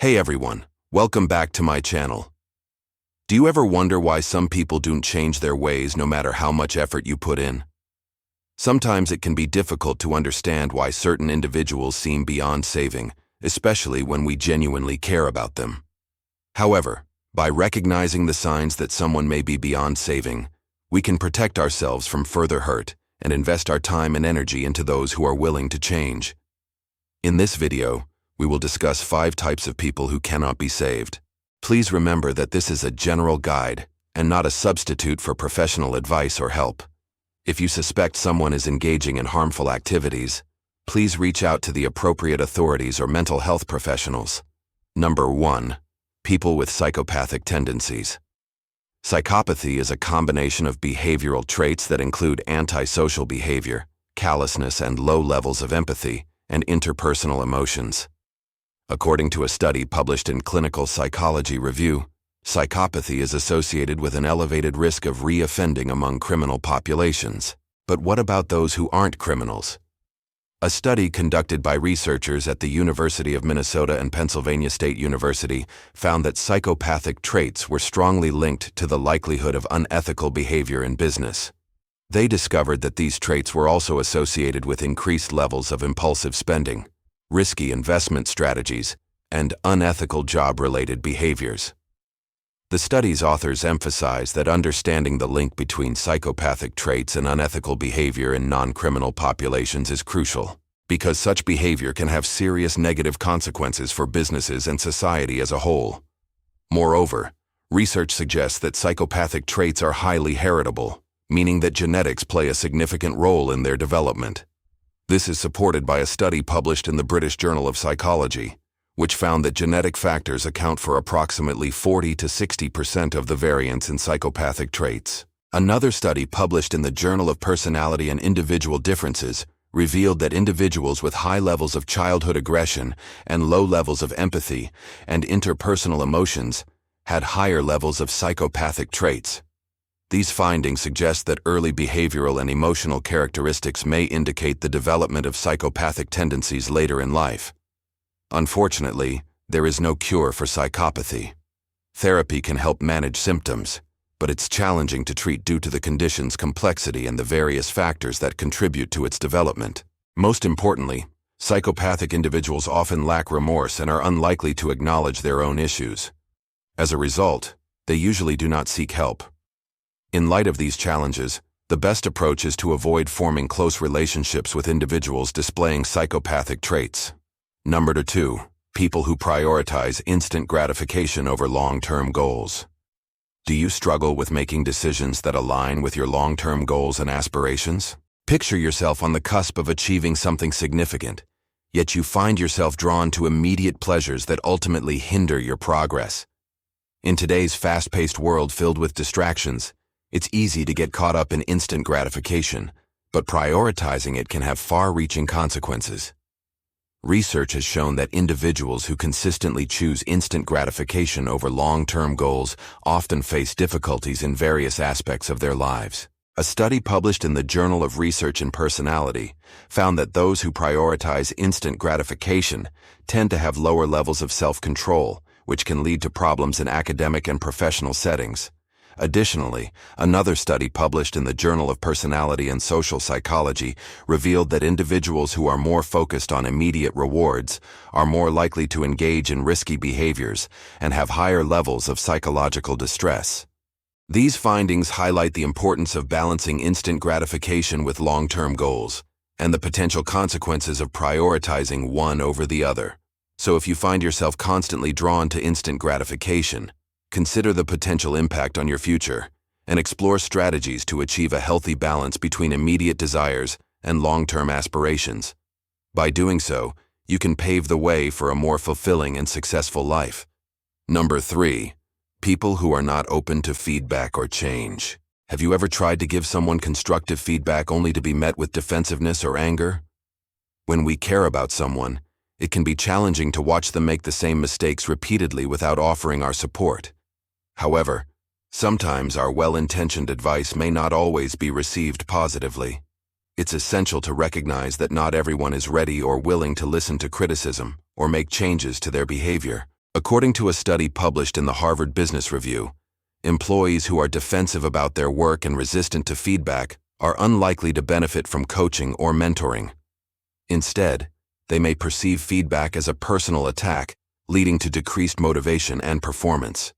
Hey everyone, welcome back to my channel. Do you ever wonder why some people don't change their ways no matter how much effort you put in? Sometimes it can be difficult to understand why certain individuals seem beyond saving, especially when we genuinely care about them. However, by recognizing the signs that someone may be beyond saving, we can protect ourselves from further hurt and invest our time and energy into those who are willing to change. In this video, we will discuss 5 types of people who cannot be saved. Please remember that this is a general guide and not a substitute for professional advice or help. If you suspect someone is engaging in harmful activities, please reach out to the appropriate authorities or mental health professionals. Number 1. People with psychopathic tendencies. Psychopathy is a combination of behavioral traits that include antisocial behavior, callousness, and low levels of empathy and interpersonal emotions. According to a study published in Clinical Psychology Review, psychopathy is associated with an elevated risk of reoffending among criminal populations. But what about those who aren't criminals? A study conducted by researchers at the University of Minnesota and Pennsylvania State University found that psychopathic traits were strongly linked to the likelihood of unethical behavior in business. They discovered that these traits were also associated with increased levels of impulsive spending, risky investment strategies, and unethical job-related behaviors. The study's authors emphasize that understanding the link between psychopathic traits and unethical behavior in non-criminal populations is crucial, because such behavior can have serious negative consequences for businesses and society as a whole. Moreover, research suggests that psychopathic traits are highly heritable, meaning that genetics play a significant role in their development. This is supported by a study published in the British Journal of Psychology, which found that genetic factors account for approximately 40 to 60% of the variance in psychopathic traits. Another study published in the Journal of Personality and Individual Differences revealed that individuals with high levels of childhood aggression and low levels of empathy and interpersonal emotions had higher levels of psychopathic traits. These findings suggest that early behavioral and emotional characteristics may indicate the development of psychopathic tendencies later in life. Unfortunately, there is no cure for psychopathy. Therapy can help manage symptoms, but it's challenging to treat due to the condition's complexity and the various factors that contribute to its development. Most importantly, psychopathic individuals often lack remorse and are unlikely to acknowledge their own issues. As a result, they usually do not seek help. In light of these challenges, the best approach is to avoid forming close relationships with individuals displaying psychopathic traits. Number 2. People who prioritize instant gratification over long-term goals. Do you struggle with making decisions that align with your long-term goals and aspirations? Picture yourself on the cusp of achieving something significant, yet you find yourself drawn to immediate pleasures that ultimately hinder your progress. In today's fast-paced world filled with distractions, it's easy to get caught up in instant gratification, but prioritizing it can have far-reaching consequences. Research has shown that individuals who consistently choose instant gratification over long-term goals often face difficulties in various aspects of their lives. A study published in the Journal of Research and Personality found that those who prioritize instant gratification tend to have lower levels of self-control, which can lead to problems in academic and professional settings. Additionally, another study published in the Journal of Personality and Social Psychology revealed that individuals who are more focused on immediate rewards are more likely to engage in risky behaviors and have higher levels of psychological distress. These findings highlight the importance of balancing instant gratification with long-term goals and the potential consequences of prioritizing one over the other. So if you find yourself constantly drawn to instant gratification, consider the potential impact on your future and explore strategies to achieve a healthy balance between immediate desires and long-term aspirations. By doing so, you can pave the way for a more fulfilling and successful life. Number 3. People who are not open to feedback or change. Have you ever tried to give someone constructive feedback only to be met with defensiveness or anger? When we care about someone, it can be challenging to watch them make the same mistakes repeatedly without offering our support. However, sometimes our well-intentioned advice may not always be received positively. It's essential to recognize that not everyone is ready or willing to listen to criticism or make changes to their behavior. According to a study published in the Harvard Business Review, employees who are defensive about their work and resistant to feedback are unlikely to benefit from coaching or mentoring. Instead, they may perceive feedback as a personal attack, leading to decreased motivation and performance.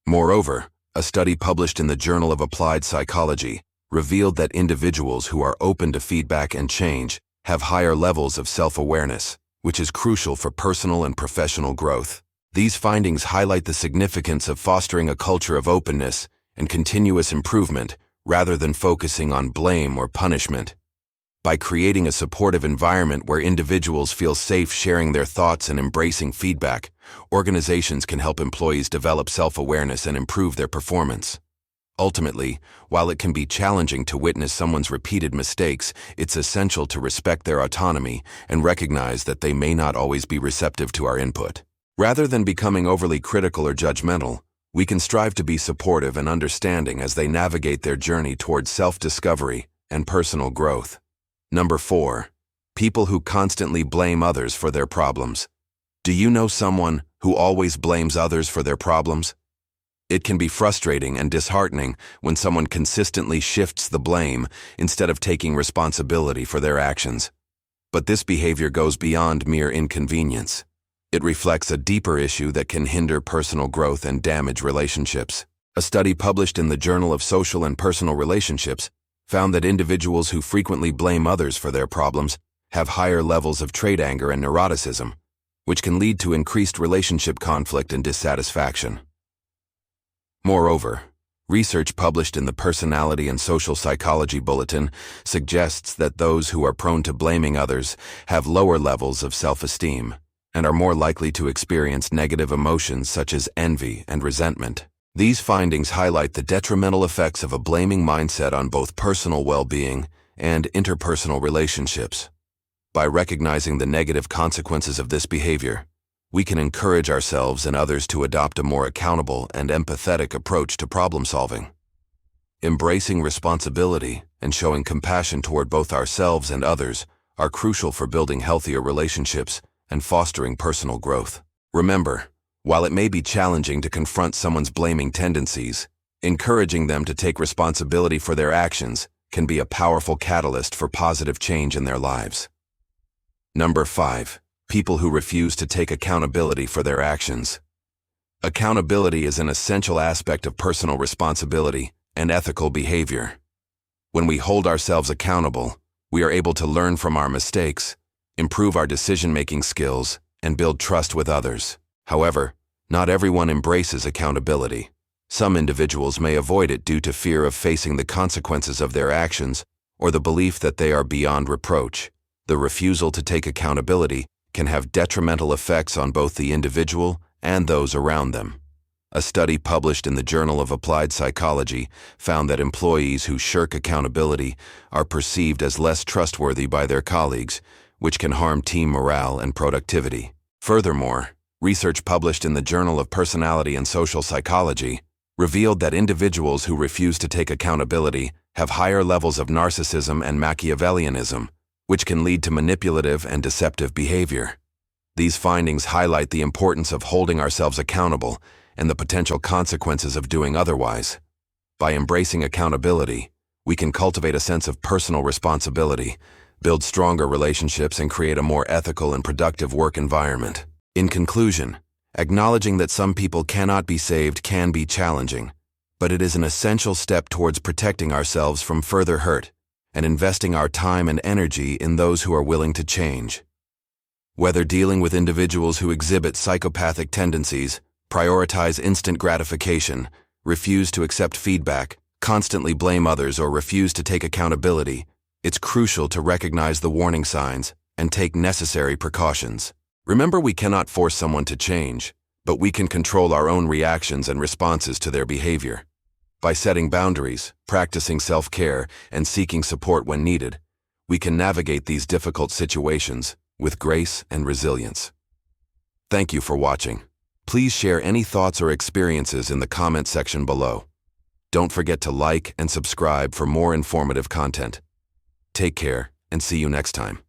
Moreover, a study published in the Journal of Applied Psychology revealed that individuals who are open to feedback and change have higher levels of self-awareness, which is crucial for personal and professional growth. These findings highlight the significance of fostering a culture of openness and continuous improvement rather than focusing on blame or punishment. By creating a supportive environment where individuals feel safe sharing their thoughts and embracing feedback, organizations can help employees develop self-awareness and improve their performance. Ultimately, while it can be challenging to witness someone's repeated mistakes, it's essential to respect their autonomy and recognize that they may not always be receptive to our input. Rather than becoming overly critical or judgmental, we can strive to be supportive and understanding as they navigate their journey towards self-discovery and personal growth. Number 4. People who constantly blame others for their problems. Do you know someone who always blames others for their problems? It can be frustrating and disheartening when someone consistently shifts the blame instead of taking responsibility for their actions. But this behavior goes beyond mere inconvenience. It reflects a deeper issue that can hinder personal growth and damage relationships. A study published in the Journal of Social and Personal Relationships found that individuals who frequently blame others for their problems have higher levels of trait anger and neuroticism, which can lead to increased relationship conflict and dissatisfaction. Moreover, research published in the Personality and Social Psychology Bulletin suggests that those who are prone to blaming others have lower levels of self-esteem and are more likely to experience negative emotions such as envy and resentment. These findings highlight the detrimental effects of a blaming mindset on both personal well-being and interpersonal relationships. By recognizing the negative consequences of this behavior, we can encourage ourselves and others to adopt a more accountable and empathetic approach to problem-solving. Embracing responsibility and showing compassion toward both ourselves and others are crucial for building healthier relationships and fostering personal growth. Remember, while it may be challenging to confront someone's blaming tendencies, encouraging them to take responsibility for their actions can be a powerful catalyst for positive change in their lives. Number 5. People who refuse to take accountability for their actions. Accountability is an essential aspect of personal responsibility and ethical behavior. When we hold ourselves accountable, we are able to learn from our mistakes, improve our decision-making skills, and build trust with others. However, not everyone embraces accountability. Some individuals may avoid it due to fear of facing the consequences of their actions or the belief that they are beyond reproach. The refusal to take accountability can have detrimental effects on both the individual and those around them. A study published in the Journal of Applied Psychology found that employees who shirk accountability are perceived as less trustworthy by their colleagues, which can harm team morale and productivity. Furthermore, research published in the Journal of Personality and Social Psychology revealed that individuals who refuse to take accountability have higher levels of narcissism and Machiavellianism, which can lead to manipulative and deceptive behavior. These findings highlight the importance of holding ourselves accountable and the potential consequences of doing otherwise. By embracing accountability, we can cultivate a sense of personal responsibility, build stronger relationships, and create a more ethical and productive work environment. In conclusion, acknowledging that some people cannot be saved can be challenging, but it is an essential step towards protecting ourselves from further hurt and investing our time and energy in those who are willing to change. Whether dealing with individuals who exhibit psychopathic tendencies, prioritize instant gratification, refuse to accept feedback, constantly blame others, or refuse to take accountability, it's crucial to recognize the warning signs and take necessary precautions. Remember, we cannot force someone to change, but we can control our own reactions and responses to their behavior. By setting boundaries, practicing self-care, and seeking support when needed, we can navigate these difficult situations with grace and resilience. Thank you for watching. Please share any thoughts or experiences in the comment section below. Don't forget to like and subscribe for more informative content. Take care and see you next time.